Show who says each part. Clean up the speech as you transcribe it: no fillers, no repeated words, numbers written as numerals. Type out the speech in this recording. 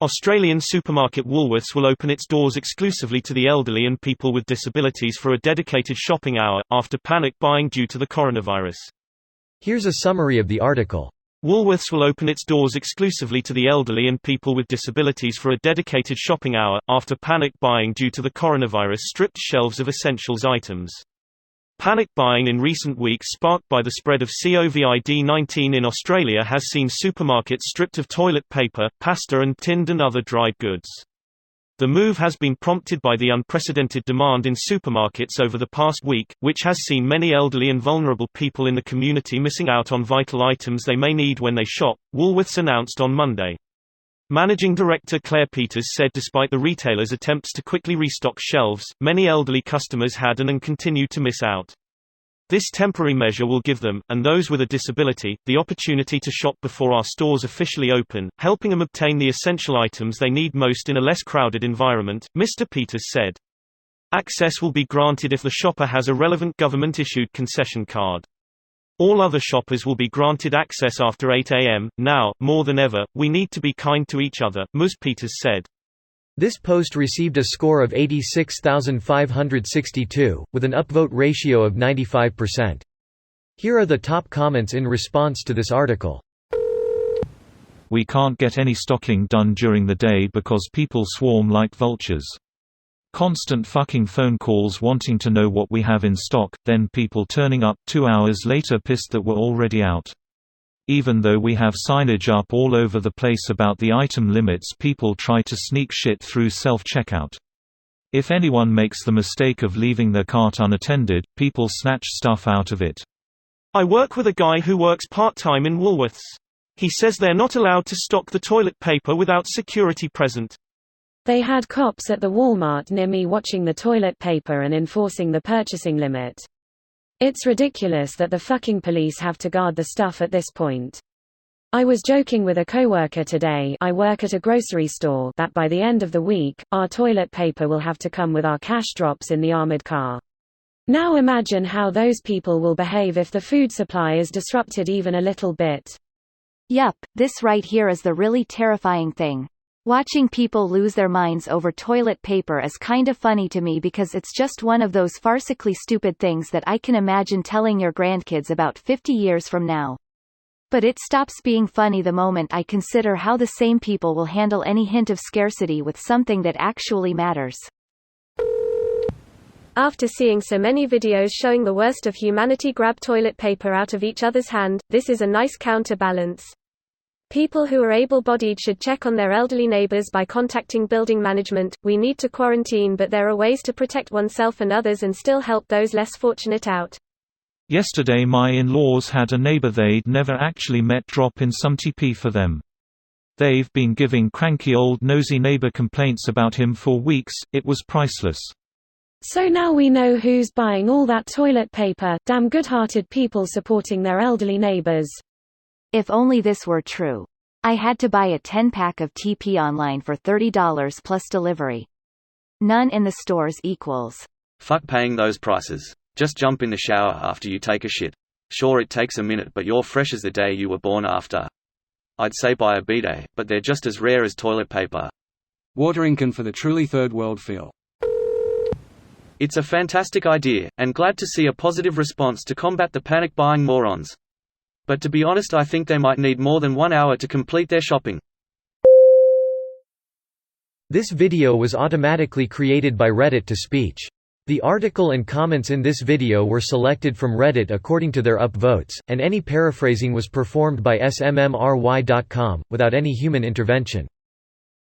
Speaker 1: Australian supermarket Woolworths will open its doors exclusively to the elderly and people with disabilities for a dedicated shopping hour, after panic buying due to the coronavirus.
Speaker 2: Here's a summary of the article.
Speaker 1: Woolworths will open its doors exclusively to the elderly and people with disabilities for a dedicated shopping hour, after panic buying due to the coronavirus stripped shelves of essentials items. Panic buying in recent weeks sparked by the spread of COVID-19 in Australia has seen supermarkets stripped of toilet paper, pasta and tinned and other dried goods. The move has been prompted by the unprecedented demand in supermarkets over the past week, which has seen many elderly and vulnerable people in the community missing out on vital items they may need when they shop, Woolworths announced on Monday. Managing Director Claire Peters said despite the retailer's attempts to quickly restock shelves, many elderly customers had and continue to miss out. This temporary measure will give them, and those with a disability, the opportunity to shop before our stores officially open, helping them obtain the essential items they need most in a less crowded environment, Mr. Peters said. Access will be granted if the shopper has a relevant government-issued concession card. All other shoppers will be granted access after 8 a.m. Now, more than ever, we need to be kind to each other, Ms. Peters said.
Speaker 2: This post received a score of 86,562, with an upvote ratio of 95%. Here are the top comments in response to this article.
Speaker 3: We can't get any stocking done during the day because people swarm like vultures. Constant fucking phone calls wanting to know what we have in stock, then people turning up 2 hours later pissed that we're already out. Even though we have signage up all over the place about the item limits, people try to sneak shit through self-checkout. If anyone makes the mistake of leaving their cart unattended, people snatch stuff out of it.
Speaker 1: I work with a guy who works part-time in Woolworths. He says they're not allowed to stock the toilet paper without security present.
Speaker 4: They had cops at the Walmart near me watching the toilet paper and enforcing the purchasing limit. It's ridiculous that the fucking police have to guard the stuff at this point. I was joking with a coworker today, I work at a grocery store, that by the end of the week, our toilet paper will have to come with our cash drops in the armored car. Now imagine how those people will behave if the food supply is disrupted even a little bit.
Speaker 5: Yup, this right here is the really terrifying thing. Watching people lose their minds over toilet paper is kind of funny to me because it's just one of those farcically stupid things that I can imagine telling your grandkids about 50 years from now. But it stops being funny the moment I consider how the same people will handle any hint of scarcity with something that actually matters.
Speaker 6: After seeing so many videos showing the worst of humanity grab toilet paper out of each other's hand, this is a nice counterbalance. People who are able-bodied should check on their elderly neighbors by contacting building management. We need to quarantine, but there are ways to protect oneself and others and still help those less fortunate out.
Speaker 3: Yesterday my in-laws had a neighbor they'd never actually met drop in some TP for them. They've been giving cranky old nosy neighbor complaints about him for weeks. It was priceless.
Speaker 4: So now we know who's buying all that toilet paper. Damn good-hearted people supporting their elderly neighbors.
Speaker 5: If only this were true. I had to buy a 10-pack of TP online for $30 plus delivery. None in the stores equals.
Speaker 7: Fuck paying those prices. Just jump in the shower after you take a shit. Sure, it takes a minute, but you're fresh as the day you were born after. I'd say buy a bidet, but they're just as rare as toilet paper.
Speaker 8: Watering can for the truly third world feel.
Speaker 7: It's a fantastic idea, and glad to see a positive response to combat the panic buying morons. But to be honest, I think they might need more than 1 hour to complete their shopping.
Speaker 2: This video was automatically created by Reddit to speech. The article and comments in this video were selected from Reddit according to their upvotes, and any paraphrasing was performed by smmry.com, without any human intervention.